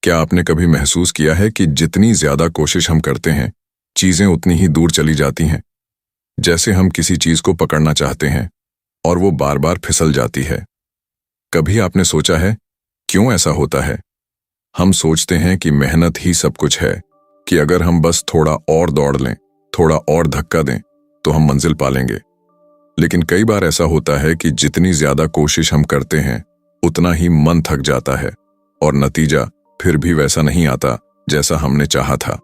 क्या आपने कभी महसूस किया है कि जितनी ज्यादा कोशिश हम करते हैं, चीजें उतनी ही दूर चली जाती हैं? जैसे हम किसी चीज को पकड़ना चाहते हैं और वो बार बार फिसल जाती है। कभी आपने सोचा है क्यों ऐसा होता है? हम सोचते हैं कि मेहनत ही सब कुछ है, कि अगर हम बस थोड़ा और दौड़ लें, थोड़ा और धक्का दें, तो हम मंजिल पा लेंगे। लेकिन कई बार ऐसा होता है कि जितनी ज्यादा कोशिश हम करते हैं, उतना ही मन थक जाता है और नतीजा फिर भी वैसा नहीं आता जैसा हमने चाहा था।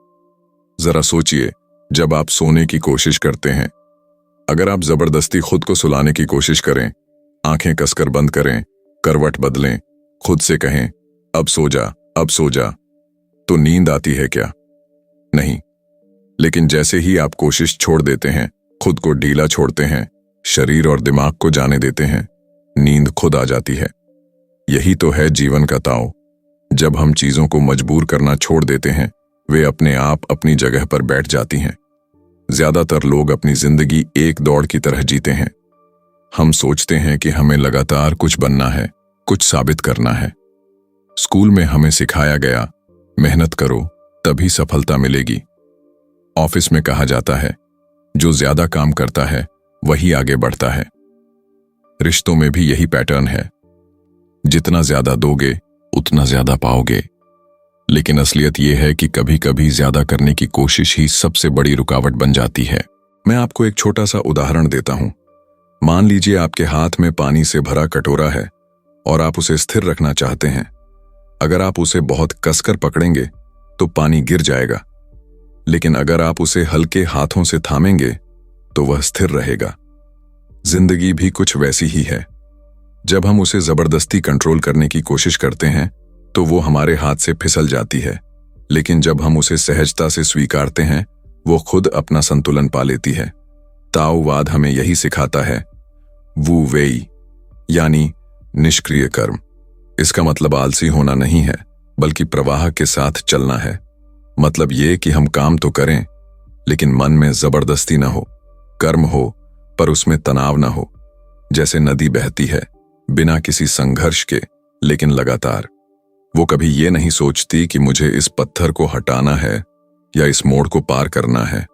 जरा सोचिए, जब आप सोने की कोशिश करते हैं, अगर आप जबरदस्ती खुद को सुलाने की कोशिश करें, आंखें कसकर बंद करें, करवट बदलें, खुद से कहें अब सो जा, अब सो जा, तो नींद आती है क्या? नहीं। लेकिन जैसे ही आप कोशिश छोड़ देते हैं, खुद को ढीला छोड़ते हैं, शरीर और दिमाग को जाने देते हैं, नींद खुद आ जाती है। यही तो है जीवन का ताव। जब हम चीजों को मजबूर करना छोड़ देते हैं, वे अपने आप अपनी जगह पर बैठ जाती हैं। ज्यादातर लोग अपनी जिंदगी एक दौड़ की तरह जीते हैं। हम सोचते हैं कि हमें लगातार कुछ बनना है, कुछ साबित करना है। स्कूल में हमें सिखाया गया, मेहनत करो तभी सफलता मिलेगी। ऑफिस में कहा जाता है, जो ज्यादा काम करता है वही आगे बढ़ता है। रिश्तों में भी यही पैटर्न है, जितना ज्यादा दोगे उतना ज्यादा पाओगे। लेकिन असलियत यह है कि कभी कभी ज्यादा करने की कोशिश ही सबसे बड़ी रुकावट बन जाती है। मैं आपको एक छोटा सा उदाहरण देता हूं। मान लीजिए आपके हाथ में पानी से भरा कटोरा है और आप उसे स्थिर रखना चाहते हैं। अगर आप उसे बहुत कसकर पकड़ेंगे तो पानी गिर जाएगा, लेकिन अगर आप उसे हल्के हाथों से थामेंगे तो वह स्थिर रहेगा। जिंदगी भी कुछ वैसी ही है। जब हम उसे जबरदस्ती कंट्रोल करने की कोशिश करते हैं तो वो हमारे हाथ से फिसल जाती है, लेकिन जब हम उसे सहजता से स्वीकारते हैं, वो खुद अपना संतुलन पा लेती है। ताओवाद हमें यही सिखाता है, वू वेई, यानी निष्क्रिय कर्म। इसका मतलब आलसी होना नहीं है, बल्कि प्रवाह के साथ चलना है। मतलब ये कि हम काम तो करें, लेकिन मन में जबरदस्ती ना हो। कर्म हो पर उसमें तनाव ना हो। जैसे नदी बहती है बिना किसी संघर्ष के, लेकिन लगातार। वो कभी ये नहीं सोचती कि मुझे इस पत्थर को हटाना है या इस मोड़ को पार करना है।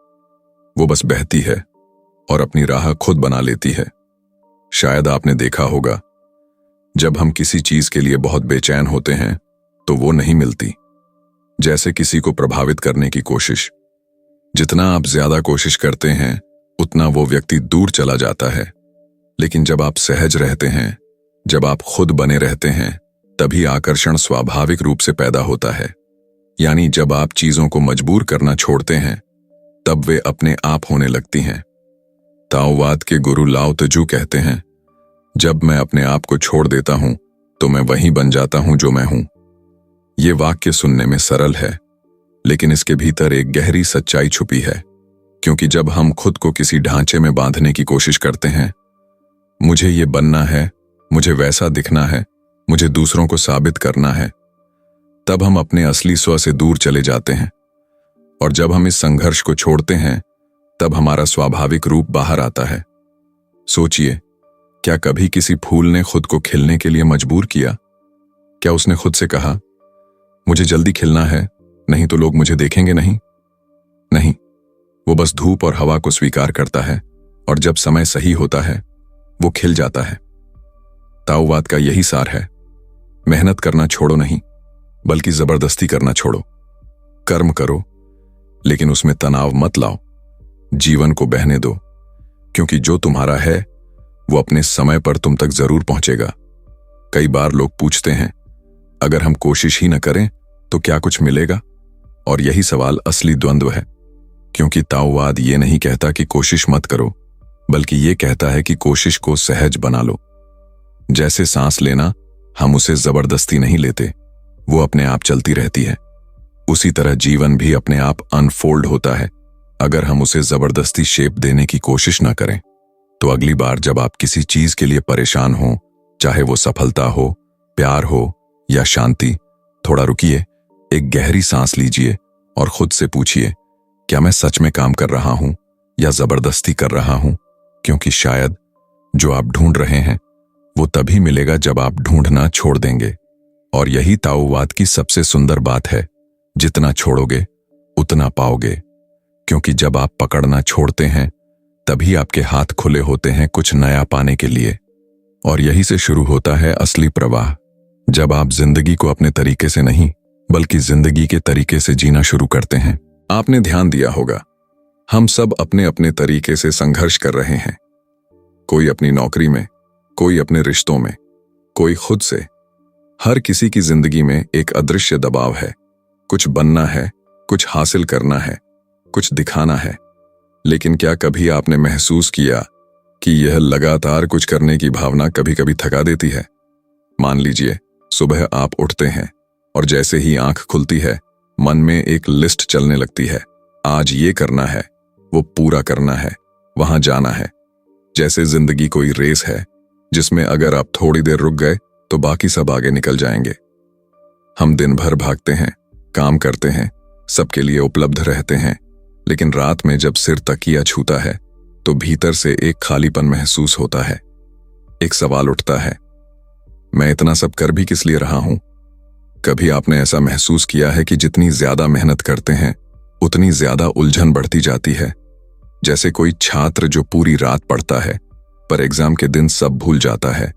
वो बस बहती है और अपनी राह खुद बना लेती है। शायद आपने देखा होगा, जब हम किसी चीज के लिए बहुत बेचैन होते हैं तो वो नहीं मिलती। जैसे किसी को प्रभावित करने की कोशिश। जितना आप ज्यादा कोशिश करते हैं, उतना वो व्यक्ति दूर चला जाता है। लेकिन जब आप सहज रहते हैं, जब आप खुद बने रहते हैं, तभी आकर्षण स्वाभाविक रूप से पैदा होता है। यानी जब आप चीजों को मजबूर करना छोड़ते हैं, तब वे अपने आप होने लगती हैं। ताओवाद के गुरु लाओ त्जू कहते हैं, जब मैं अपने आप को छोड़ देता हूं तो मैं वही बन जाता हूं जो मैं हूं। ये वाक्य सुनने में सरल है, लेकिन इसके भीतर एक गहरी सच्चाई छुपी है। क्योंकि जब हम खुद को किसी ढांचे में बांधने की कोशिश करते हैं, मुझे ये बनना है, मुझे वैसा दिखना है, मुझे दूसरों को साबित करना है, तब हम अपने असली स्व से दूर चले जाते हैं। और जब हम इस संघर्ष को छोड़ते हैं, तब हमारा स्वाभाविक रूप बाहर आता है। सोचिए, क्या कभी किसी फूल ने खुद को खिलने के लिए मजबूर किया? क्या उसने खुद से कहा, मुझे जल्दी खिलना है, नहीं तो लोग मुझे देखेंगे नहीं? नहीं, वो बस धूप और हवा को स्वीकार करता है, और जब समय सही होता है, वो खिल जाता है। ताओवाद का यही सार है, मेहनत करना छोड़ो नहीं, बल्कि जबरदस्ती करना छोड़ो। कर्म करो, लेकिन उसमें तनाव मत लाओ। जीवन को बहने दो, क्योंकि जो तुम्हारा है वो अपने समय पर तुम तक जरूर पहुंचेगा। कई बार लोग पूछते हैं, अगर हम कोशिश ही न करें तो क्या कुछ मिलेगा? और यही सवाल असली द्वंद्व है। क्योंकि ताओवाद ये नहीं कहता कि कोशिश मत करो, बल्कि ये कहता है कि कोशिश को सहज बना लो। जैसे सांस लेना, हम उसे जबरदस्ती नहीं लेते, वो अपने आप चलती रहती है। उसी तरह जीवन भी अपने आप अनफोल्ड होता है। अगर हम उसे जबरदस्ती शेप देने की कोशिश ना करें, तो अगली बार जब आप किसी चीज के लिए परेशान हो, चाहे वो सफलता हो, प्यार हो या शांति, थोड़ा रुकिए, एक गहरी सांस लीजिए और खुद से पूछिए, क्या मैं सच में काम कर रहा हूं या जबरदस्ती कर रहा हूं? क्योंकि शायद जो आप ढूंढ रहे हैं वो तभी मिलेगा जब आप ढूंढना छोड़ देंगे। और यही ताओवाद की सबसे सुंदर बात है, जितना छोड़ोगे उतना पाओगे। क्योंकि जब आप पकड़ना छोड़ते हैं तभी आपके हाथ खुले होते हैं कुछ नया पाने के लिए। और यही से शुरू होता है असली प्रवाह, जब आप जिंदगी को अपने तरीके से नहीं बल्कि जिंदगी के तरीके से जीना शुरू करते हैं। आपने ध्यान दिया होगा, हम सब अपने अपने तरीके से संघर्ष कर रहे हैं। कोई अपनी नौकरी में, कोई अपने रिश्तों में, कोई खुद से। हर किसी की जिंदगी में एक अदृश्य दबाव है। कुछ बनना है, कुछ हासिल करना है, कुछ दिखाना है। लेकिन क्या कभी आपने महसूस किया कि यह लगातार कुछ करने की भावना कभी कभी थका देती है? मान लीजिए सुबह आप उठते हैं और जैसे ही आंख खुलती है मन में एक लिस्ट चलने लगती है। आज ये करना है, वो पूरा करना है, वहां जाना है। जैसे जिंदगी कोई रेस है जिसमें अगर आप थोड़ी देर रुक गए तो बाकी सब आगे निकल जाएंगे। हम दिन भर भागते हैं, काम करते हैं, सबके लिए उपलब्ध रहते हैं, लेकिन रात में जब सिर तकिया छूता है तो भीतर से एक खालीपन महसूस होता है। एक सवाल उठता है, मैं इतना सब कर भी किस लिए रहा हूं? कभी आपने ऐसा महसूस किया है कि जितनी ज्यादा मेहनत करते हैं उतनी ज्यादा उलझन बढ़ती जाती है? जैसे कोई छात्र जो पूरी रात पढ़ता है पर एग्जाम के दिन सब भूल जाता है,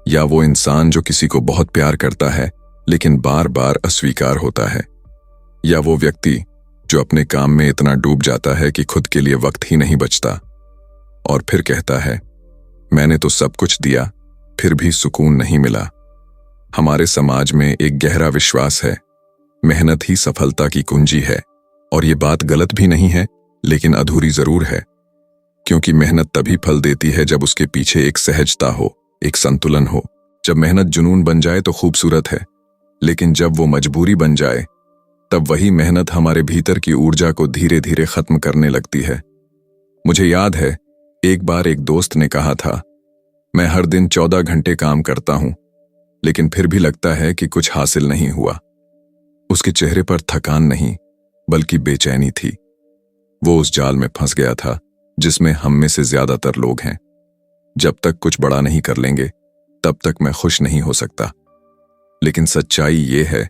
या वो इंसान जो किसी को बहुत प्यार करता है लेकिन बार बार अस्वीकार होता है, या वो व्यक्ति जो अपने काम में इतना डूब जाता है कि खुद के लिए वक्त ही नहीं बचता और फिर कहता है, मैंने तो सब कुछ दिया फिर भी सुकून नहीं मिला। हमारे समाज में एक गहरा विश्वास है, मेहनत ही सफलता की कुंजी है। और ये बात गलत भी नहीं है, लेकिन अधूरी जरूर है। क्योंकि मेहनत तभी फल देती है जब उसके पीछे एक सहजता हो, एक संतुलन हो। जब मेहनत जुनून बन जाए तो खूबसूरत है, लेकिन जब वो मजबूरी बन जाए तब वही मेहनत हमारे भीतर की ऊर्जा को धीरे धीरे खत्म करने लगती है। मुझे याद है, एक बार एक दोस्त ने कहा था, मैं हर दिन 14 घंटे काम करता हूं लेकिन फिर भी लगता है कि कुछ हासिल नहीं हुआ। उसके चेहरे पर थकान नहीं बल्कि बेचैनी थी। वो उस जाल में फंस गया था जिसमें हम में से ज्यादातर लोग हैं। जब तक कुछ बड़ा नहीं कर लेंगे तब तक मैं खुश नहीं हो सकता। लेकिन सच्चाई ये है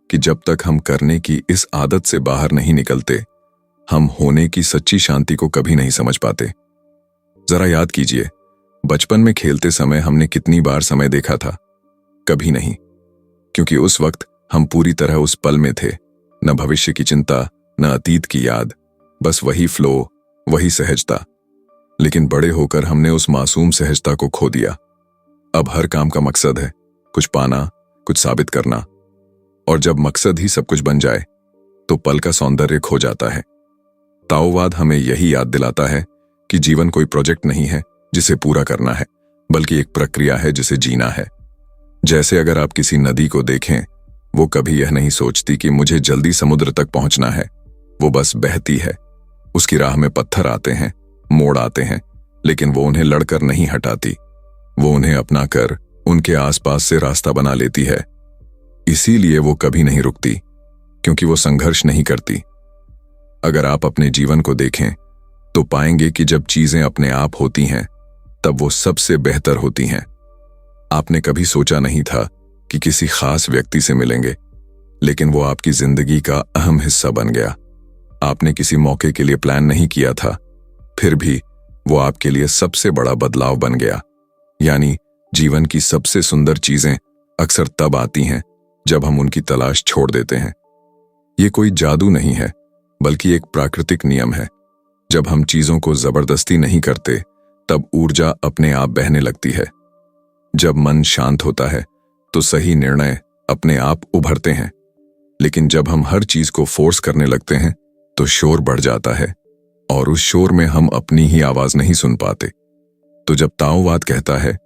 कि जब तक हम करने की इस आदत से बाहर नहीं निकलते, हम होने की सच्ची शांति को कभी नहीं समझ पाते। जरा याद कीजिए, बचपन में खेलते समय हमने कितनी बार समय देखा था? कभी नहीं, क्योंकि उस वक्त हम पूरी तरह उस पल में थे। न भविष्य की चिंता, न अतीत की याद, बस वही फ्लो, वही सहजता। लेकिन बड़े होकर हमने उस मासूम सहजता को खो दिया। अब हर काम का मकसद है कुछ पाना, कुछ साबित करना। और जब मकसद ही सब कुछ बन जाए तो पल का सौंदर्य खो जाता है। ताओवाद हमें यही याद दिलाता है कि जीवन कोई प्रोजेक्ट नहीं है जिसे पूरा करना है, बल्कि एक प्रक्रिया है जिसे जीना है। जैसे अगर आप किसी नदी को देखें, वो कभी यह नहीं सोचती कि मुझे जल्दी समुद्र तक पहुंचना है। वो बस बहती है। उसकी राह में पत्थर आते हैं, मोड़ आते हैं, लेकिन वो उन्हें लड़कर नहीं हटाती। वो उन्हें अपनाकर उनके आसपास से रास्ता बना लेती है। इसीलिए वो कभी नहीं रुकती, क्योंकि वो संघर्ष नहीं करती। अगर आप अपने जीवन को देखें तो पाएंगे कि जब चीजें अपने आप होती हैं तब वो सबसे बेहतर होती हैं। आपने कभी सोचा नहीं था कि किसी खास व्यक्ति से मिलेंगे, लेकिन वो आपकी जिंदगी का अहम हिस्सा बन गया। आपने किसी मौके के लिए प्लान नहीं किया था, फिर भी वो आपके लिए सबसे बड़ा बदलाव बन गया। यानी जीवन की सबसे सुंदर चीजें अक्सर तब आती हैं जब हम उनकी तलाश छोड़ देते हैं। ये कोई जादू नहीं है, बल्कि एक प्राकृतिक नियम है। जब हम चीजों को जबरदस्ती नहीं करते तब ऊर्जा अपने आप बहने लगती है। जब मन शांत होता है तो सही निर्णय अपने आप उभरते हैं। लेकिन जब हम हर चीज को फोर्स करने लगते हैं तो शोर बढ़ जाता है, और उस शोर में हम अपनी ही आवाज नहीं सुन पाते। तो जब ताओवाद कहता है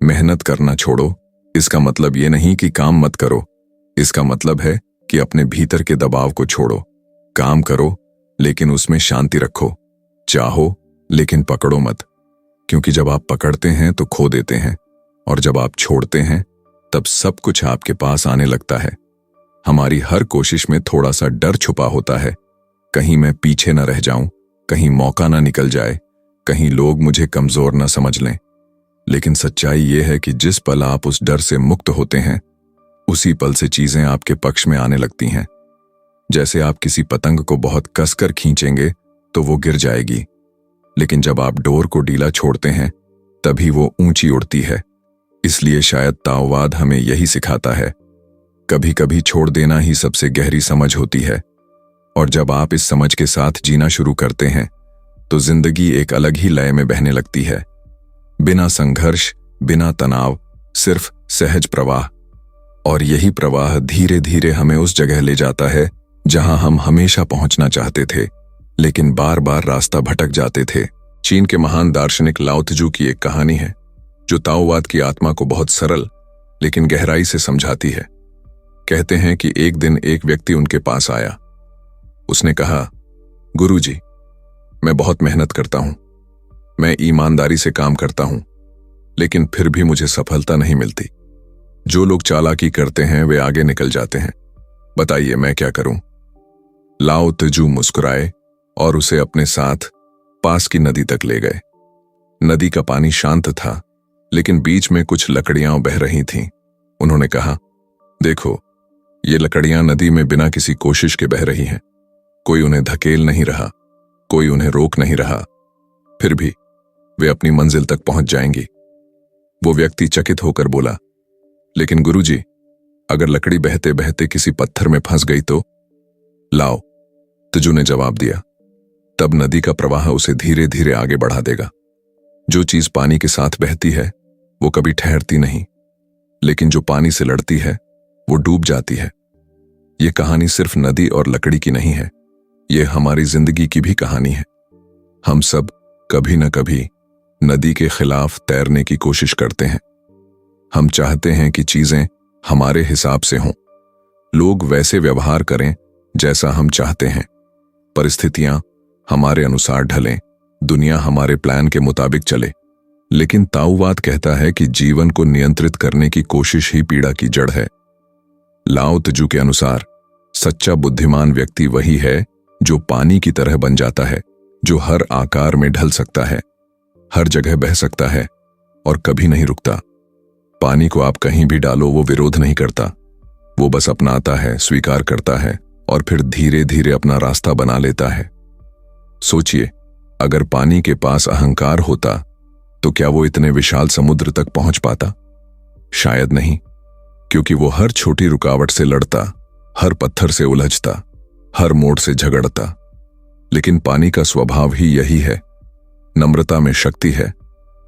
मेहनत करना छोड़ो, इसका मतलब ये नहीं कि काम मत करो। इसका मतलब है कि अपने भीतर के दबाव को छोड़ो। काम करो लेकिन उसमें शांति रखो। चाहो लेकिन पकड़ो मत, क्योंकि जब आप पकड़ते हैं तो खो देते हैं, और जब आप छोड़ते हैं तब सब कुछ आपके पास आने लगता है। हमारी हर कोशिश में थोड़ा सा डर छुपा होता है, कहीं मैं पीछे न रह जाऊं, कहीं मौका ना निकल जाए, कहीं लोग मुझे कमजोर न समझ लें। लेकिन सच्चाई ये है कि जिस पल आप उस डर से मुक्त होते हैं उसी पल से चीजें आपके पक्ष में आने लगती हैं। जैसे आप किसी पतंग को बहुत कसकर खींचेंगे तो वो गिर जाएगी, लेकिन जब आप डोर को ढीला छोड़ते हैं तभी वो ऊंची उड़ती है। इसलिए शायद ताओवाद हमें यही सिखाता है, कभी कभी छोड़ देना ही सबसे गहरी समझ होती है। और जब आप इस समझ के साथ जीना शुरू करते हैं तो जिंदगी एक अलग ही लय में बहने लगती है, बिना संघर्ष, बिना तनाव, सिर्फ सहज प्रवाह। और यही प्रवाह धीरे धीरे हमें उस जगह ले जाता है जहां हम हमेशा पहुंचना चाहते थे, लेकिन बार बार रास्ता भटक जाते थे। चीन के महान दार्शनिक लाओ त्जू की एक कहानी है जो ताओवाद की आत्मा को बहुत सरल लेकिन गहराई से समझाती है। कहते हैं कि एक दिन एक व्यक्ति उनके पास आया। उसने कहा, गुरुजी, मैं बहुत मेहनत करता हूं, मैं ईमानदारी से काम करता हूं, लेकिन फिर भी मुझे सफलता नहीं मिलती। जो लोग चालाकी करते हैं वे आगे निकल जाते हैं, बताइए मैं क्या करूं। लाओ त्जू मुस्कुराए और उसे अपने साथ पास की नदी तक ले गए। नदी का पानी शांत था, लेकिन बीच में कुछ लकड़ियां बह रही थीं। उन्होंने कहा, देखो, ये लकड़ियां नदी में बिना किसी कोशिश के बह रही हैं। कोई उन्हें धकेल नहीं रहा, कोई उन्हें रोक नहीं रहा, फिर भी वे अपनी मंजिल तक पहुंच जाएंगी। वो व्यक्ति चकित होकर बोला, लेकिन गुरुजी, अगर लकड़ी बहते बहते किसी पत्थर में फंस गई तो? लाओ त्जू ने जवाब दिया, तब नदी का प्रवाह उसे धीरे धीरे आगे बढ़ा देगा। जो चीज पानी के साथ बहती है वो कभी ठहरती नहीं, लेकिन जो पानी से लड़ती है वो डूब जाती है। ये कहानी सिर्फ नदी और लकड़ी की नहीं है, ये हमारी जिंदगी की भी कहानी है। हम सब कभी न कभी नदी के खिलाफ तैरने की कोशिश करते हैं। हम चाहते हैं कि चीजें हमारे हिसाब से हों, लोग वैसे व्यवहार करें जैसा हम चाहते हैं, परिस्थितियां हमारे अनुसार ढलें, दुनिया हमारे प्लान के मुताबिक चले। लेकिन ताओवाद कहता है कि जीवन को नियंत्रित करने की कोशिश ही पीड़ा की जड़ है। लाओ त्जू के अनुसार सच्चा बुद्धिमान व्यक्ति वही है जो पानी की तरह बन जाता है, जो हर आकार में ढल सकता है, हर जगह बह सकता है और कभी नहीं रुकता। पानी को आप कहीं भी डालो, वो विरोध नहीं करता, वो बस अपनाता है, स्वीकार करता है और फिर धीरे धीरे अपना रास्ता बना लेता है। सोचिए, अगर पानी के पास अहंकार होता तो क्या वो इतने विशाल समुद्र तक पहुंच पाता? शायद नहीं, क्योंकि वो हर छोटी रुकावट से लड़ता, हर पत्थर से उलझता, हर मोड़ से झगड़ता। लेकिन पानी का स्वभाव ही यही है, नम्रता में शक्ति है।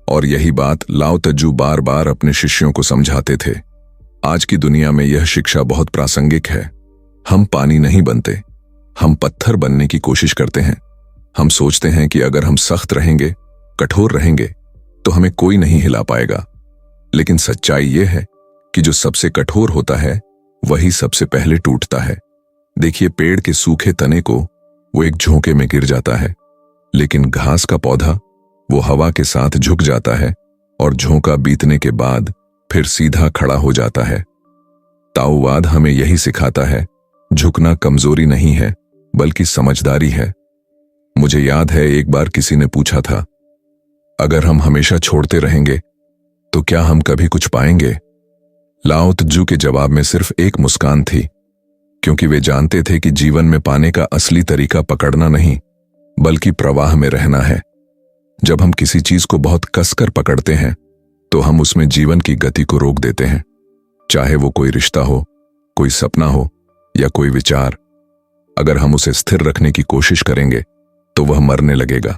और यही बात लाओ त्जू बार बार अपने शिष्यों को समझाते थे। आज की दुनिया में यह शिक्षा बहुत प्रासंगिक है। हम पानी नहीं बनते, हम पत्थर बनने की कोशिश करते हैं। हम सोचते हैं कि अगर हम सख्त रहेंगे, कठोर रहेंगे, तो हमें कोई नहीं हिला पाएगा। लेकिन सच्चाई यह है कि जो सबसे कठोर होता है वही सबसे पहले टूटता है। देखिए, पेड़ के सूखे तने को वो एक झोंके में गिर जाता है, लेकिन घास का पौधा वो हवा के साथ झुक जाता है और झोंका बीतने के बाद फिर सीधा खड़ा हो जाता है। ताओवाद हमें यही सिखाता है, झुकना कमजोरी नहीं है बल्कि समझदारी है। मुझे याद है एक बार किसी ने पूछा था, अगर हम हमेशा छोड़ते रहेंगे तो क्या हम कभी कुछ पाएंगे? लाओ त्जू के जवाब में सिर्फ एक मुस्कान थी, क्योंकि वे जानते थे कि जीवन में पाने का असली तरीका पकड़ना नहीं बल्कि प्रवाह में रहना है। जब हम किसी चीज को बहुत कसकर पकड़ते हैं तो हम उसमें जीवन की गति को रोक देते हैं, चाहे वो कोई रिश्ता हो, कोई सपना हो या कोई विचार। अगर हम उसे स्थिर रखने की कोशिश करेंगे तो वह मरने लगेगा,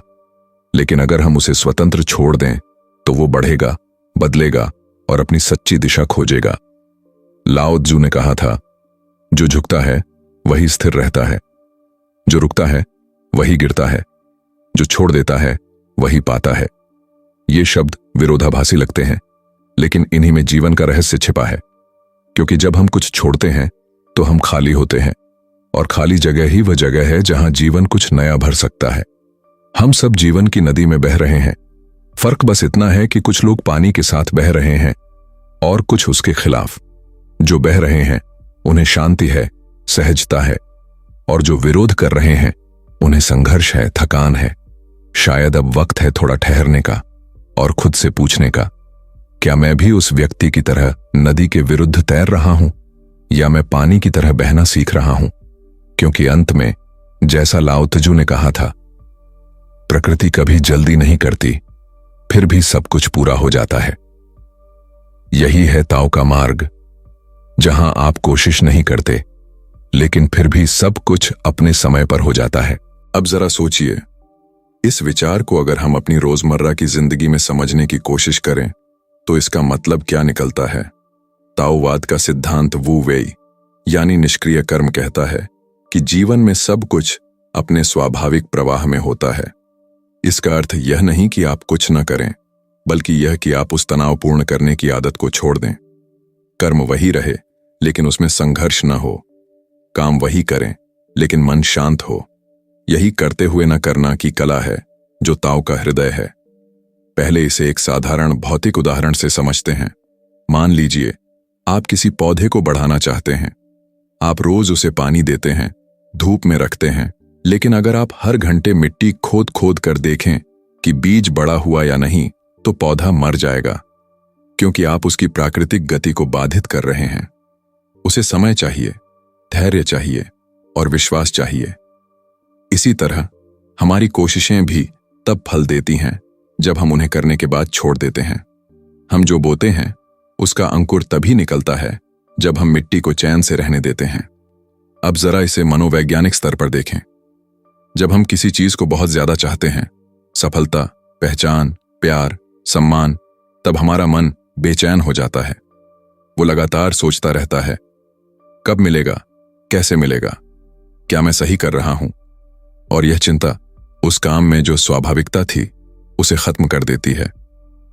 लेकिन अगर हम उसे स्वतंत्र छोड़ दें तो वो बढ़ेगा, बदलेगा और अपनी सच्ची दिशा खोजेगा। लाओ त्जू ने कहा था, जो झुकता है वही स्थिर रहता है, जो रुकता है वही गिरता है, जो छोड़ देता है वही पाता है। ये शब्द विरोधाभासी लगते हैं, लेकिन इन्हीं में जीवन का रहस्य छिपा है। क्योंकि जब हम कुछ छोड़ते हैं तो हम खाली होते हैं, और खाली जगह ही वह जगह है जहां जीवन कुछ नया भर सकता है। हम सब जीवन की नदी में बह रहे हैं, फर्क बस इतना है कि कुछ लोग पानी के साथ बह रहे हैं और कुछ उसके खिलाफ। जो बह रहे हैं उन्हें शांति है, सहजता है, और जो विरोध कर रहे हैं उन्हें संघर्ष है, थकान है। शायद अब वक्त है थोड़ा ठहरने का और खुद से पूछने का, क्या मैं भी उस व्यक्ति की तरह नदी के विरुद्ध तैर रहा हूं या मैं पानी की तरह बहना सीख रहा हूं? क्योंकि अंत में, जैसा लाओ त्जू ने कहा था, प्रकृति कभी जल्दी नहीं करती, फिर भी सब कुछ पूरा हो जाता है। यही है ताओ का मार्ग, जहां आप कोशिश नहीं करते, लेकिन फिर भी सब कुछ अपने समय पर हो जाता है। अब जरा सोचिए, इस विचार को अगर हम अपनी रोजमर्रा की जिंदगी में समझने की कोशिश करें तो इसका मतलब क्या निकलता है? ताओवाद का सिद्धांत वू वेई यानी निष्क्रिय कर्म कहता है कि जीवन में सब कुछ अपने स्वाभाविक प्रवाह में होता है। इसका अर्थ यह नहीं कि आप कुछ न करें, बल्कि यह कि आप उस तनावपूर्ण करने की आदत को छोड़ दें। कर्म वही रहे, लेकिन उसमें संघर्ष न हो। काम वही करें, लेकिन मन शांत हो। यही करते हुए न करना की कला है, जो ताओ का हृदय है। पहले इसे एक साधारण भौतिक उदाहरण से समझते हैं। मान लीजिए, आप किसी पौधे को बढ़ाना चाहते हैं। आप रोज उसे पानी देते हैं, धूप में रखते हैं, लेकिन अगर आप हर घंटे मिट्टी खोद खोद कर देखें कि बीज बड़ा हुआ या नहीं, तो पौधा मर जाएगा, क्योंकि आप उसकी प्राकृतिक गति को बाधित कर रहे हैं। उसे समय चाहिए, धैर्य चाहिए और विश्वास चाहिए। इसी तरह हमारी कोशिशें भी तब फल देती हैं जब हम उन्हें करने के बाद छोड़ देते हैं। हम जो बोते हैं उसका अंकुर तभी निकलता है जब हम मिट्टी को चैन से रहने देते हैं। अब जरा इसे मनोवैज्ञानिक स्तर पर देखें। जब हम किसी चीज को बहुत ज्यादा चाहते हैं, सफलता, पहचान, प्यार, सम्मान, तब हमारा मन बेचैन हो जाता है। वो लगातार सोचता रहता है, कब मिलेगा, कैसे मिलेगा, क्या मैं सही कर रहा हूं? और यह चिंता उस काम में जो स्वाभाविकता थी उसे खत्म कर देती है।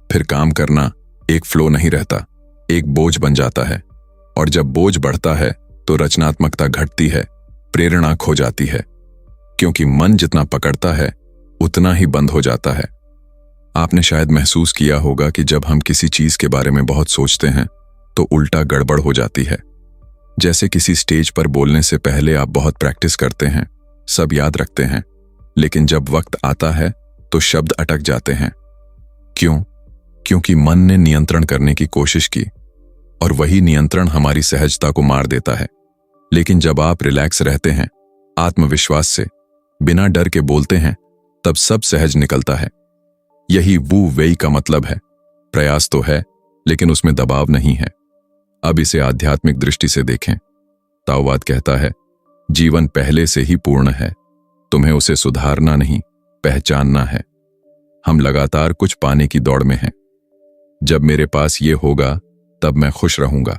फिर काम करना एक फ्लो नहीं रहता, एक बोझ बन जाता है। और जब बोझ बढ़ता है तो रचनात्मकता घटती है, प्रेरणा खो जाती है, क्योंकि मन जितना पकड़ता है उतना ही बंद हो जाता है। आपने शायद महसूस किया होगा कि जब हम किसी चीज के बारे में बहुत सोचते हैं तो उल्टा गड़बड़ हो जाती है। जैसे किसी स्टेज पर बोलने से पहले आप बहुत प्रैक्टिस करते हैं, सब याद रखते हैं, लेकिन जब वक्त आता है तो शब्द अटक जाते हैं। क्यों? क्योंकि मन ने नियंत्रण करने की कोशिश की, और वही नियंत्रण हमारी सहजता को मार देता है। लेकिन जब आप रिलैक्स रहते हैं, आत्मविश्वास से, बिना डर के बोलते हैं, तब सब सहज निकलता है। यही वू वेई का मतलब है। प्रयास तो है, लेकिन उसमें दबाव नहीं है। अब इसे आध्यात्मिक दृष्टि से देखें। ताओवाद कहता है, जीवन पहले से ही पूर्ण है, तुम्हें उसे सुधारना नहीं, पहचानना है। हम लगातार कुछ पाने की दौड़ में हैं। जब मेरे पास ये होगा तब मैं खुश रहूंगा,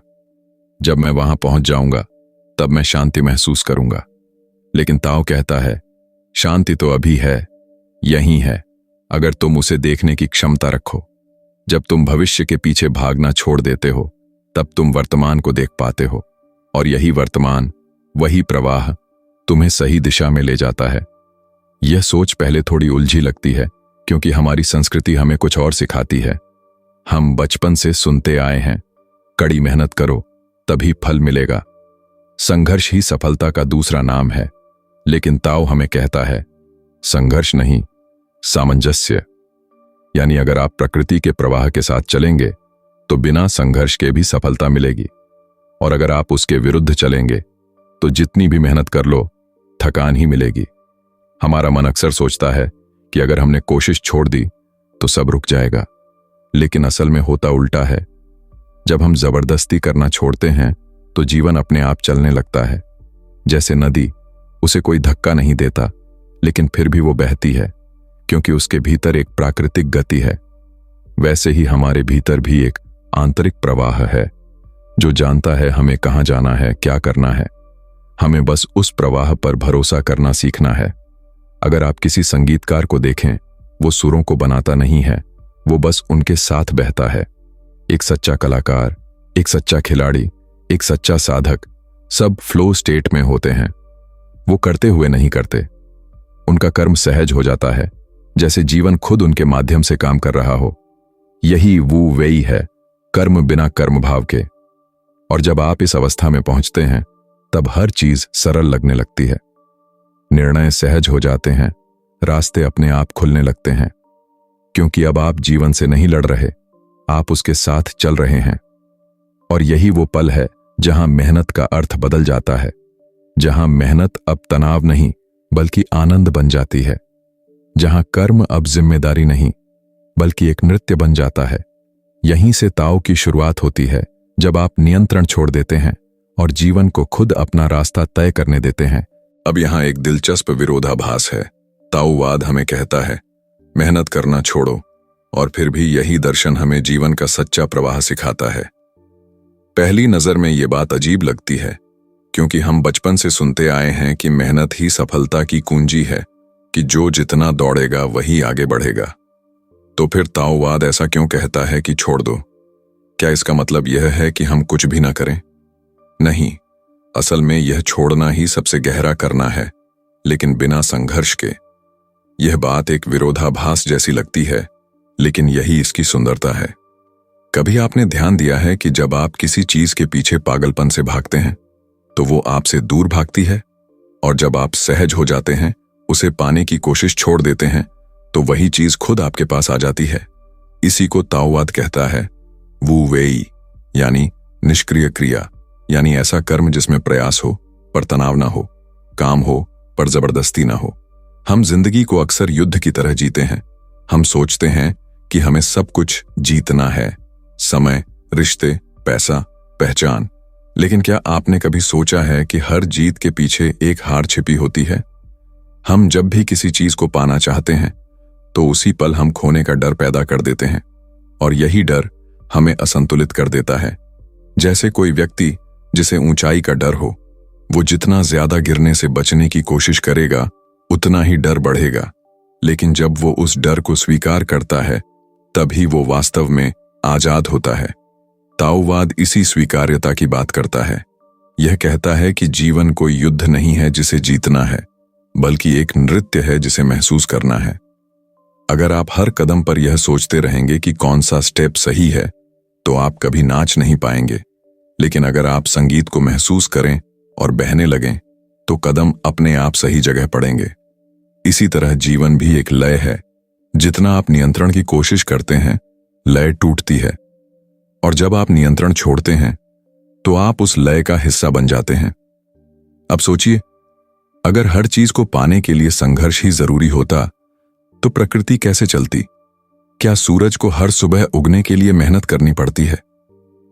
जब मैं वहां पहुंच जाऊंगा तब मैं शांति महसूस करूंगा। लेकिन ताओ कहता है, शांति तो अभी है, यहीं है, अगर तुम उसे देखने की क्षमता रखो। जब तुम भविष्य के पीछे भागना छोड़ देते हो, तब तुम वर्तमान को देख पाते हो, और यही वर्तमान, वही प्रवाह तुम्हें सही दिशा में ले जाता है। यह सोच पहले थोड़ी उलझी लगती है, क्योंकि हमारी संस्कृति हमें कुछ और सिखाती है। हम बचपन से सुनते आए हैं, कड़ी मेहनत करो तभी फल मिलेगा, संघर्ष ही सफलता का दूसरा नाम है। लेकिन ताओ हमें कहता है, संघर्ष नहीं, सामंजस्य। यानी अगर आप प्रकृति के प्रवाह के साथ चलेंगे तो बिना संघर्ष के भी सफलता मिलेगी, और अगर आप उसके विरुद्ध चलेंगे तो जितनी भी मेहनत कर लो, थकान ही मिलेगी। हमारा मन अक्सर सोचता है कि अगर हमने कोशिश छोड़ दी तो सब रुक जाएगा, लेकिन असल में होता उल्टा है। जब हम जबरदस्ती करना छोड़ते हैं तो जीवन अपने आप चलने लगता है। जैसे नदी, उसे कोई धक्का नहीं देता, लेकिन फिर भी वो बहती है, क्योंकि उसके भीतर एक प्राकृतिक गति है। वैसे ही हमारे भीतर भी एक आंतरिक प्रवाह है, जो जानता है हमें कहाँ जाना है, क्या करना है। हमें बस उस प्रवाह पर भरोसा करना सीखना है। अगर आप किसी संगीतकार को देखें, वो सुरों को बनाता नहीं है, वो बस उनके साथ बहता है। एक सच्चा कलाकार, एक सच्चा खिलाड़ी, एक सच्चा साधक, सब फ्लो स्टेट में होते हैं। वो करते हुए नहीं करते, उनका कर्म सहज हो जाता है, जैसे जीवन खुद उनके माध्यम से काम कर रहा हो। यही वू वेई है, कर्म बिना कर्म भाव के। और जब आप इस अवस्था में पहुंचते हैं, तब हर चीज सरल लगने लगती है। निर्णय सहज हो जाते हैं, रास्ते अपने आप खुलने लगते हैं, क्योंकि अब आप जीवन से नहीं लड़ रहे, आप उसके साथ चल रहे हैं। और यही वो पल है जहां मेहनत का अर्थ बदल जाता है, जहां मेहनत अब तनाव नहीं बल्कि आनंद बन जाती है, जहां कर्म अब जिम्मेदारी नहीं बल्कि एक नृत्य बन जाता है। यहीं से ताओ की शुरुआत होती है, जब आप नियंत्रण छोड़ देते हैं और जीवन को खुद अपना रास्ता तय करने देते हैं। अब यहां एक दिलचस्प विरोधाभास है। ताओवाद हमें कहता है मेहनत करना छोड़ो, और फिर भी यही दर्शन हमें जीवन का सच्चा प्रवाह सिखाता है। पहली नजर में ये बात अजीब लगती है, क्योंकि हम बचपन से सुनते आए हैं कि मेहनत ही सफलता की कुंजी है, कि जो जितना दौड़ेगा वही आगे बढ़ेगा। तो फिर ताओवाद ऐसा क्यों कहता है कि छोड़ दो? क्या इसका मतलब यह है कि हम कुछ भी ना करें? नहीं, असल में यह छोड़ना ही सबसे गहरा करना है, लेकिन बिना संघर्ष के। यह बात एक विरोधाभास जैसी लगती है, लेकिन यही इसकी सुंदरता है। कभी आपने ध्यान दिया है कि जब आप किसी चीज के पीछे पागलपन से भागते हैं तो वो आपसे दूर भागती है, और जब आप सहज हो जाते हैं, उसे पाने की कोशिश छोड़ देते हैं, तो वही चीज खुद आपके पास आ जाती है। इसी को ताओवाद कहता है वू वेई, यानी निष्क्रिय क्रिया, यानी ऐसा कर्म जिसमें प्रयास हो पर तनाव ना हो, काम हो पर जबरदस्ती ना हो। हम जिंदगी को अक्सर युद्ध की तरह जीते हैं। हम सोचते हैं कि हमें सब कुछ जीतना है, समय, रिश्ते, पैसा, पहचान। लेकिन क्या आपने कभी सोचा है कि हर जीत के पीछे एक हार छिपी होती है? हम जब भी किसी चीज को पाना चाहते हैं तो उसी पल हम खोने का डर पैदा कर देते हैं, और यही डर हमें असंतुलित कर देता है। जैसे कोई व्यक्ति जिसे ऊंचाई का डर हो, वो जितना ज्यादा गिरने से बचने की कोशिश करेगा उतना ही डर बढ़ेगा, लेकिन जब वो उस डर को स्वीकार करता है तभी वो वास्तव में आजाद होता है। ताओवाद इसी स्वीकार्यता की बात करता है। यह कहता है कि जीवन कोई युद्ध नहीं है जिसे जीतना है, बल्कि एक नृत्य है जिसे महसूस करना है। अगर आप हर कदम पर यह सोचते रहेंगे कि कौन सा स्टेप सही है, तो आप कभी नाच नहीं पाएंगे। लेकिन अगर आप संगीत को महसूस करें और बहने लगें, तो कदम अपने आप सही जगह पड़ेंगे। इसी तरह जीवन भी एक लय है। जितना आप नियंत्रण की कोशिश करते हैं, लय टूटती है, और जब आप नियंत्रण छोड़ते हैं तो आप उस लय का हिस्सा बन जाते हैं। अब सोचिए, अगर हर चीज को पाने के लिए संघर्ष ही जरूरी होता तो प्रकृति कैसे चलती? क्या सूरज को हर सुबह उगने के लिए मेहनत करनी पड़ती है?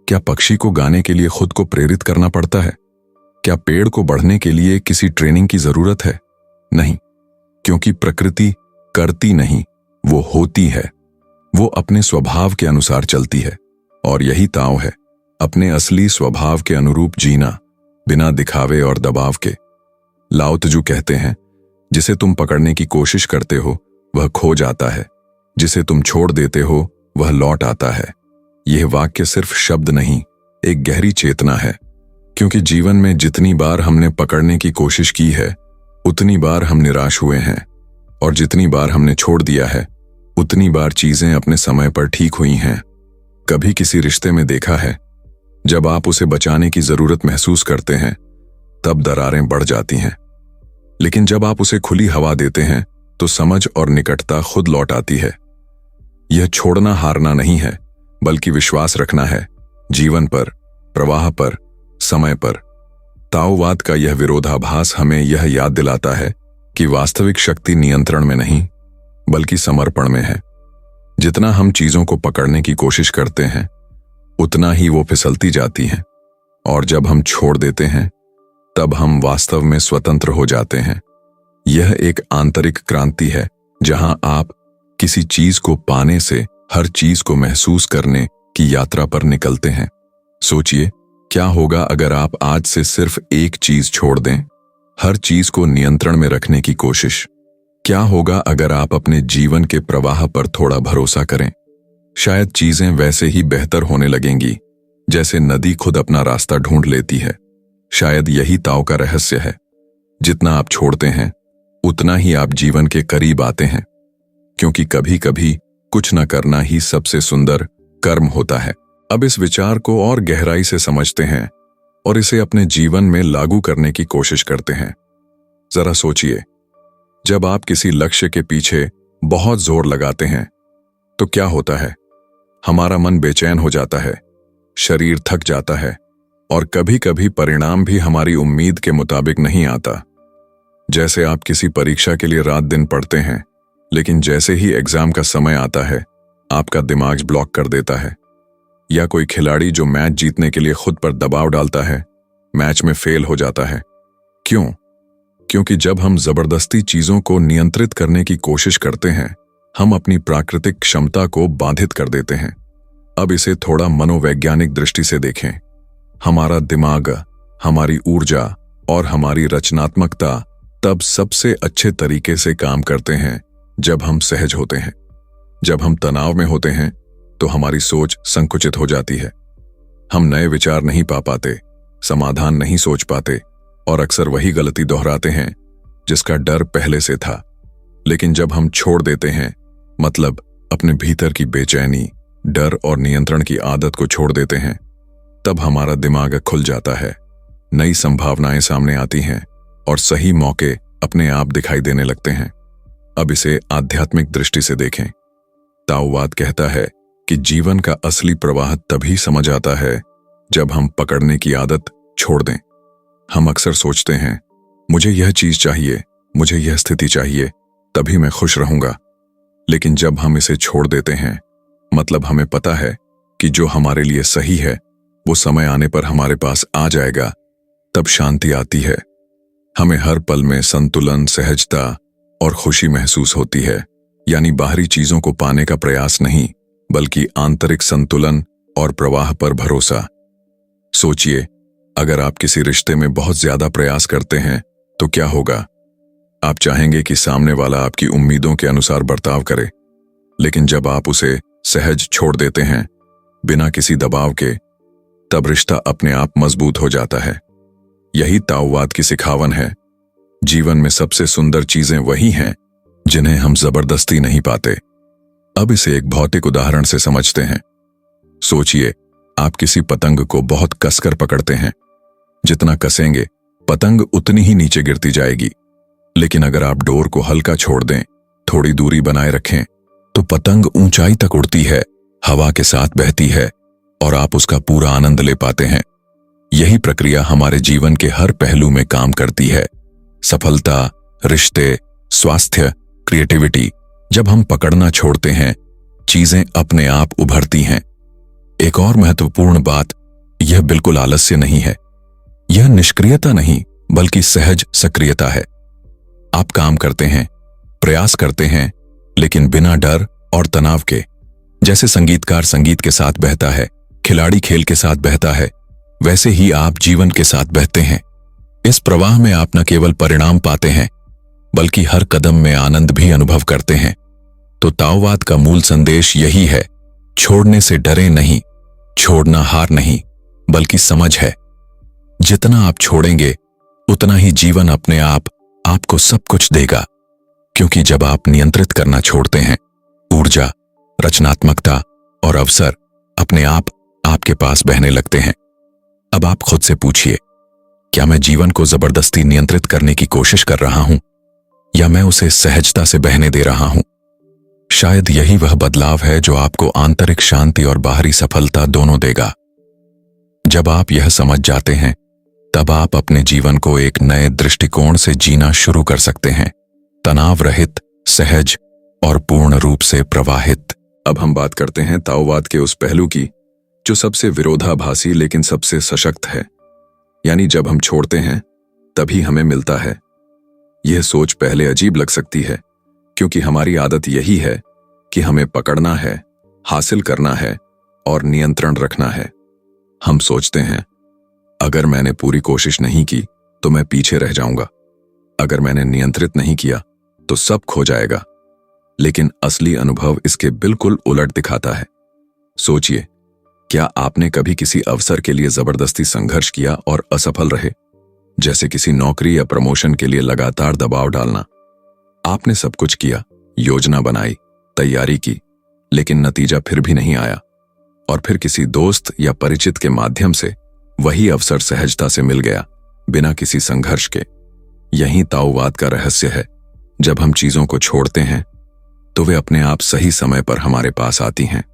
क्या पक्षी को गाने के लिए खुद को प्रेरित करना पड़ता है? क्या पेड़ को बढ़ने के लिए किसी ट्रेनिंग की जरूरत है? नहीं, क्योंकि प्रकृति करती नहीं, वो होती है। वो अपने स्वभाव के अनुसार चलती है, और यही ताओ है, अपने असली स्वभाव के अनुरूप जीना, बिना दिखावे और दबाव के। लाओ त्जू कहते हैं, जिसे तुम पकड़ने की कोशिश करते हो वह खो जाता है, जिसे तुम छोड़ देते हो वह लौट आता है। यह वाक्य सिर्फ शब्द नहीं, एक गहरी चेतना है, क्योंकि जीवन में जितनी बार हमने पकड़ने की कोशिश की है उतनी बार हम निराश हुए हैं, और जितनी बार हमने छोड़ दिया है उतनी बार चीजें अपने समय पर ठीक हुई हैं। कभी किसी रिश्ते में देखा है, जब आप उसे बचाने की जरूरत महसूस करते हैं तब दरारें बढ़ जाती हैं, लेकिन जब आप उसे खुली हवा देते हैं तो समझ और निकटता खुद लौट आती है। यह छोड़ना हारना नहीं है, बल्कि विश्वास रखना है, जीवन पर, प्रवाह पर, समय पर। ताओवाद का यह विरोधाभास हमें यह याद दिलाता है कि वास्तविक शक्ति नियंत्रण में नहीं बल्कि समर्पण में है। जितना हम चीजों को पकड़ने की कोशिश करते हैं उतना ही वो फिसलती जाती हैं, और जब हम छोड़ देते हैं तब हम वास्तव में स्वतंत्र हो जाते हैं। यह एक आंतरिक क्रांति है, जहां आप किसी चीज को पाने से हर चीज को महसूस करने की यात्रा पर निकलते हैं। सोचिए, क्या होगा अगर आप आज से सिर्फ एक चीज छोड़ दें, हर चीज को नियंत्रण में रखने की कोशिश। क्या होगा अगर आप अपने जीवन के प्रवाह पर थोड़ा भरोसा करें? शायद चीजें वैसे ही बेहतर होने लगेंगी जैसे नदी खुद अपना रास्ता ढूंढ लेती है। शायद यही ताओ का रहस्य है, जितना आप छोड़ते हैं उतना ही आप जीवन के करीब आते हैं, क्योंकि कभी कभी कुछ न करना ही सबसे सुंदर कर्म होता है। अब इस विचार को और गहराई से समझते हैं और इसे अपने जीवन में लागू करने की कोशिश करते हैं। जरा सोचिए, जब आप किसी लक्ष्य के पीछे बहुत जोर लगाते हैं तो क्या होता है? हमारा मन बेचैन हो जाता है, शरीर थक जाता है और कभी कभी परिणाम भी हमारी उम्मीद के मुताबिक नहीं आता। जैसे आप किसी परीक्षा के लिए रात दिन पढ़ते हैं, लेकिन जैसे ही एग्जाम का समय आता है आपका दिमाग ब्लॉक कर देता है। या कोई खिलाड़ी जो मैच जीतने के लिए खुद पर दबाव डालता है, मैच में फेल हो जाता है। क्यों? क्योंकि जब हम जबरदस्ती चीजों को नियंत्रित करने की कोशिश करते हैं, हम अपनी प्राकृतिक क्षमता को बाधित कर देते हैं। अब इसे थोड़ा मनोवैज्ञानिक दृष्टि से देखें। हमारा दिमाग, हमारी ऊर्जा और हमारी रचनात्मकता तब सबसे अच्छे तरीके से काम करते हैं जब हम सहज होते हैं। जब हम तनाव में होते हैं तो हमारी सोच संकुचित हो जाती है। हम नए विचार नहीं पा पाते, समाधान नहीं सोच पाते और अक्सर वही गलती दोहराते हैं जिसका डर पहले से था। लेकिन जब हम छोड़ देते हैं, मतलब अपने भीतर की बेचैनी, डर और नियंत्रण की आदत को छोड़ देते हैं, तब हमारा दिमाग खुल जाता है, नई संभावनाएं सामने आती हैं और सही मौके अपने आप दिखाई देने लगते हैं। अब इसे आध्यात्मिक दृष्टि से देखें। ताओवाद कहता है कि जीवन का असली प्रवाह तभी समझ आता है जब हम पकड़ने की आदत छोड़ दें। हम अक्सर सोचते हैं, मुझे यह चीज चाहिए, मुझे यह स्थिति चाहिए, तभी मैं खुश रहूंगा। लेकिन जब हम इसे छोड़ देते हैं, मतलब हमें पता है कि जो हमारे लिए सही है वो समय आने पर हमारे पास आ जाएगा, तब शांति आती है। हमें हर पल में संतुलन, सहजता और खुशी महसूस होती है। यानी बाहरी चीजों को पाने का प्रयास नहीं, बल्कि आंतरिक संतुलन और प्रवाह पर भरोसा। सोचिए, अगर आप किसी रिश्ते में बहुत ज्यादा प्रयास करते हैं तो क्या होगा? आप चाहेंगे कि सामने वाला आपकी उम्मीदों के अनुसार बर्ताव करे, लेकिन जब आप उसे सहज छोड़ देते हैं, बिना किसी दबाव के, तब रिश्ता अपने आप मजबूत हो जाता है। यही ताओवाद की सिखावन है। जीवन में सबसे सुंदर चीजें वही हैं जिन्हें हम जबरदस्ती नहीं पाते। अब इसे एक भौतिक उदाहरण से समझते हैं। सोचिए, आप किसी पतंग को बहुत कसकर पकड़ते हैं। जितना कसेंगे, पतंग उतनी ही नीचे गिरती जाएगी। लेकिन अगर आप डोर को हल्का छोड़ दें, थोड़ी दूरी बनाए रखें, तो पतंग ऊंचाई तक उड़ती है, हवा के साथ बहती है और आप उसका पूरा आनंद ले पाते हैं। यही प्रक्रिया हमारे जीवन के हर पहलू में काम करती है। सफलता, रिश्ते, स्वास्थ्य, क्रिएटिविटी। जब हम पकड़ना छोड़ते हैं, चीजें अपने आप उभरती हैं। एक और महत्वपूर्ण बात, यह बिल्कुल आलस्य नहीं है। यह निष्क्रियता नहीं, बल्कि सहज सक्रियता है। आप काम करते हैं, प्रयास करते हैं, लेकिन बिना डर और तनाव के। जैसे संगीतकार संगीत के साथ बहता है, खिलाड़ी खेल के साथ बहता है, वैसे ही आप जीवन के साथ बहते हैं। इस प्रवाह में आप न केवल परिणाम पाते हैं, बल्कि हर कदम में आनंद भी अनुभव करते हैं। तो ताओवाद का मूल संदेश यही है, छोड़ने से डरे नहीं। छोड़ना हार नहीं, बल्कि समझ है। जितना आप छोड़ेंगे, उतना ही जीवन अपने आप आपको सब कुछ देगा। क्योंकि जब आप नियंत्रित करना छोड़ते हैं, ऊर्जा, रचनात्मकता और अवसर अपने आप आपके पास बहने लगते हैं। अब आप खुद से पूछिए, क्या मैं जीवन को जबरदस्ती नियंत्रित करने की कोशिश कर रहा हूं, या मैं उसे सहजता से बहने दे रहा हूं? शायद यही वह बदलाव है जो आपको आंतरिक शांति और बाहरी सफलता दोनों देगा। जब आप यह समझ जाते हैं, तब आप अपने जीवन को एक नए दृष्टिकोण से जीना शुरू कर सकते हैं, तनाव रहित, सहज और पूर्ण रूप से प्रवाहित। अब हम बात करते हैं ताओवाद के उस पहलू की जो सबसे विरोधाभासी लेकिन सबसे सशक्त है। यानी जब हम छोड़ते हैं, तभी हमें मिलता है। यह सोच पहले अजीब लग सकती है, क्योंकि हमारी आदत यही है कि हमें पकड़ना है, हासिल करना है और नियंत्रण रखना है। हम सोचते हैं, अगर मैंने पूरी कोशिश नहीं की तो मैं पीछे रह जाऊंगा। अगर मैंने नियंत्रित नहीं किया तो सब खो जाएगा। लेकिन असली अनुभव इसके बिल्कुल उलट दिखाता है। सोचिए, क्या आपने कभी किसी अवसर के लिए जबरदस्ती संघर्ष किया और असफल रहे? जैसे किसी नौकरी या प्रमोशन के लिए लगातार दबाव डालना। आपने सब कुछ किया, योजना बनाई, तैयारी की, लेकिन नतीजा फिर भी नहीं आया। और फिर किसी दोस्त या परिचित के माध्यम से वही अवसर सहजता से मिल गया, बिना किसी संघर्ष के। यही ताओवाद का रहस्य है। जब हम चीजों को छोड़ते हैं, तो वे अपने आप सही समय पर हमारे पास आती हैं।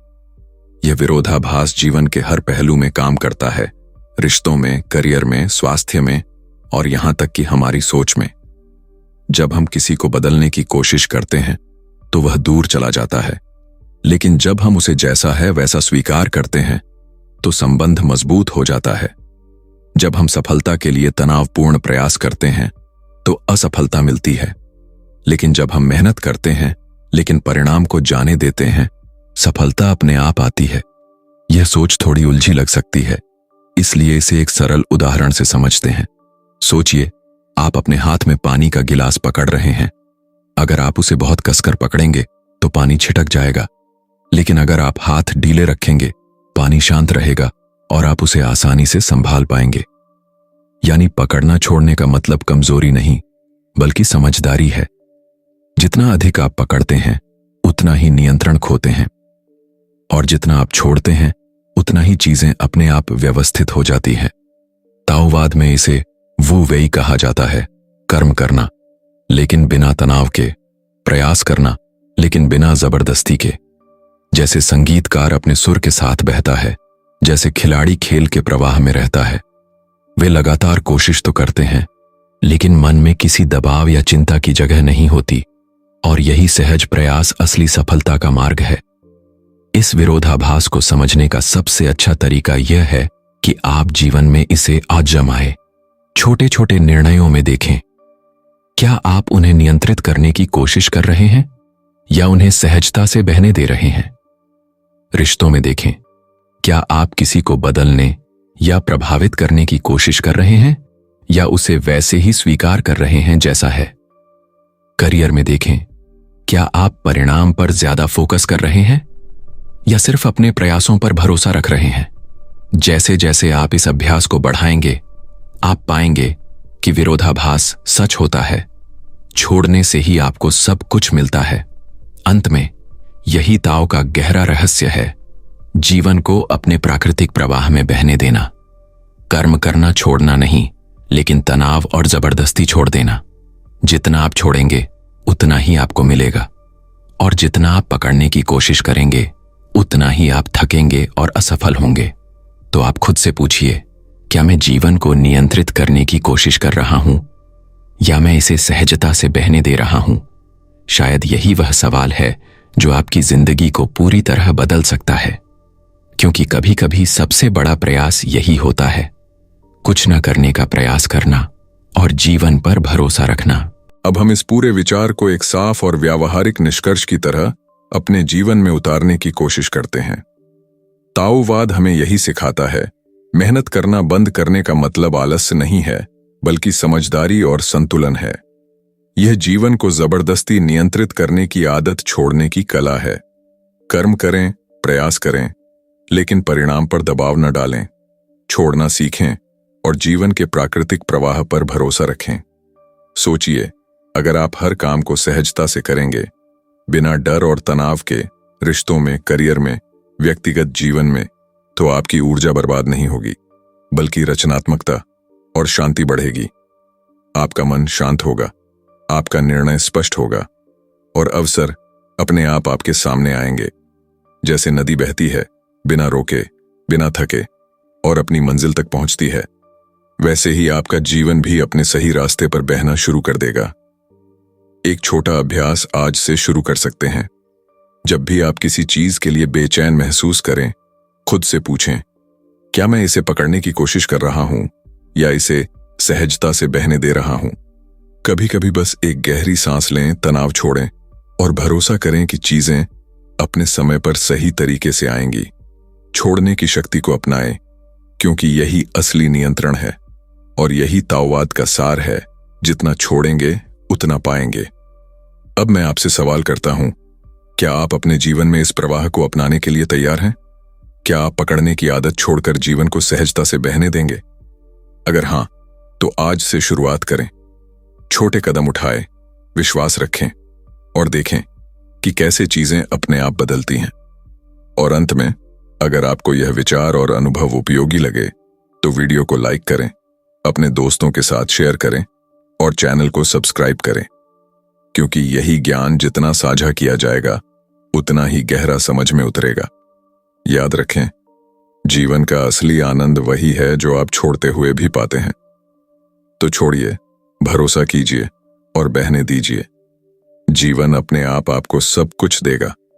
यह विरोधाभास जीवन के हर पहलू में काम करता है। रिश्तों में, करियर में, स्वास्थ्य में और यहां तक कि हमारी सोच में। जब हम किसी को बदलने की कोशिश करते हैं तो वह दूर चला जाता है, लेकिन जब हम उसे जैसा है वैसा स्वीकार करते हैं तो संबंध मजबूत हो जाता है। जब हम सफलता के लिए तनावपूर्ण प्रयास करते हैं तो असफलता मिलती है, लेकिन जब हम मेहनत करते हैं लेकिन परिणाम को जाने देते हैं, सफलता अपने आप आती है। यह सोच थोड़ी उलझी लग सकती है, इसलिए इसे एक सरल उदाहरण से समझते हैं। सोचिए, आप अपने हाथ में पानी का गिलास पकड़ रहे हैं। अगर आप उसे बहुत कसकर पकड़ेंगे तो पानी छिटक जाएगा, लेकिन अगर आप हाथ ढीले रखेंगे, पानी शांत रहेगा और आप उसे आसानी से संभाल पाएंगे। यानी पकड़ना छोड़ने का मतलब कमजोरी नहीं, बल्कि समझदारी है। जितना अधिक आप पकड़ते हैं, उतना ही नियंत्रण खोते हैं, और जितना आप छोड़ते हैं, उतना ही चीजें अपने आप व्यवस्थित हो जाती हैं। ताओवाद में इसे वू वेई कहा जाता है, कर्म करना लेकिन बिना तनाव के, प्रयास करना लेकिन बिना जबरदस्ती के। जैसे संगीतकार अपने सुर के साथ बहता है, जैसे खिलाड़ी खेल के प्रवाह में रहता है। वे लगातार कोशिश तो करते हैं, लेकिन मन में किसी दबाव या चिंता की जगह नहीं होती, और यही सहज प्रयास असली सफलता का मार्ग है। इस विरोधाभास को समझने का सबसे अच्छा तरीका यह है कि आप जीवन में इसे आजमाएं। छोटे छोटे निर्णयों में देखें, क्या आप उन्हें नियंत्रित करने की कोशिश कर रहे हैं या उन्हें सहजता से बहने दे रहे हैं? रिश्तों में देखें, क्या आप किसी को बदलने या प्रभावित करने की कोशिश कर रहे हैं या उसे वैसे ही स्वीकार कर रहे हैं जैसा है? करियर में देखें, क्या आप परिणाम पर ज्यादा फोकस कर रहे हैं या सिर्फ अपने प्रयासों पर भरोसा रख रहे हैं? जैसे जैसे आप इस अभ्यास को बढ़ाएंगे, आप पाएंगे कि विरोधाभास सच होता है। छोड़ने से ही आपको सब कुछ मिलता है। अंत में यही ताओ का गहरा रहस्य है, जीवन को अपने प्राकृतिक प्रवाह में बहने देना। कर्म करना छोड़ना नहीं, लेकिन तनाव और जबरदस्ती छोड़ देना। जितना आप छोड़ेंगे उतना ही आपको मिलेगा, और जितना आप पकड़ने की कोशिश करेंगे उतना ही आप थकेंगे और असफल होंगे। तो आप खुद से पूछिए, क्या मैं जीवन को नियंत्रित करने की कोशिश कर रहा हूं या मैं इसे सहजता से बहने दे रहा हूं? शायद यही वह सवाल है जो आपकी जिंदगी को पूरी तरह बदल सकता है, क्योंकि कभी कभी सबसे बड़ा प्रयास यही होता है, कुछ न करने का प्रयास करना और जीवन पर भरोसा रखना। अब हम इस पूरे विचार को एक साफ और व्यावहारिक निष्कर्ष की तरह अपने जीवन में उतारने की कोशिश करते हैं। ताओवाद हमें यही सिखाता है, मेहनत करना बंद करने का मतलब आलस्य नहीं है, बल्कि समझदारी और संतुलन है। यह जीवन को जबरदस्ती नियंत्रित करने की आदत छोड़ने की कला है। कर्म करें, प्रयास करें, लेकिन परिणाम पर दबाव न डालें। छोड़ना सीखें और जीवन के प्राकृतिक प्रवाह पर भरोसा रखें। सोचिए, अगर आप हर काम को सहजता से करेंगे, बिना डर और तनाव के, रिश्तों में, करियर में, व्यक्तिगत जीवन में, तो आपकी ऊर्जा बर्बाद नहीं होगी, बल्कि रचनात्मकता और शांति बढ़ेगी। आपका मन शांत होगा, आपका निर्णय स्पष्ट होगा, और अवसर अपने आप आपके सामने आएंगे। जैसे नदी बहती है, बिना रोके, बिना थके, और अपनी मंजिल तक पहुंचती है, वैसे ही आपका जीवन भी अपने सही रास्ते पर बहना शुरू कर देगा। एक छोटा अभ्यास आज से शुरू कर सकते हैं। जब भी आप किसी चीज के लिए बेचैन महसूस करें, खुद से पूछें, क्या मैं इसे पकड़ने की कोशिश कर रहा हूं या इसे सहजता से बहने दे रहा हूं? कभी कभी बस एक गहरी सांस लें, तनाव छोड़ें और भरोसा करें कि चीजें अपने समय पर सही तरीके से आएंगी। छोड़ने की शक्ति को अपनाएं, क्योंकि यही असली नियंत्रण है, और यही ताओवाद का सार है, जितना छोड़ेंगे उतना पाएंगे। अब मैं आपसे सवाल करता हूं, क्या आप अपने जीवन में इस प्रवाह को अपनाने के लिए तैयार हैं? क्या आप पकड़ने की आदत छोड़कर जीवन को सहजता से बहने देंगे? अगर हां, तो आज से शुरुआत करें। छोटे कदम उठाएं, विश्वास रखें और देखें कि कैसे चीजें अपने आप बदलती हैं। और अंत में, अगर आपको यह विचार और अनुभव उपयोगी लगे तो वीडियो को लाइक करें, अपने दोस्तों के साथ शेयर करें और चैनल को सब्सक्राइब करें, क्योंकि यही ज्ञान जितना साझा किया जाएगा उतना ही गहरा समझ में उतरेगा। याद रखें, जीवन का असली आनंद वही है जो आप छोड़ते हुए भी पाते हैं। तो छोड़िए, भरोसा कीजिए और बहने दीजिए। जीवन अपने आप आपको सब कुछ देगा।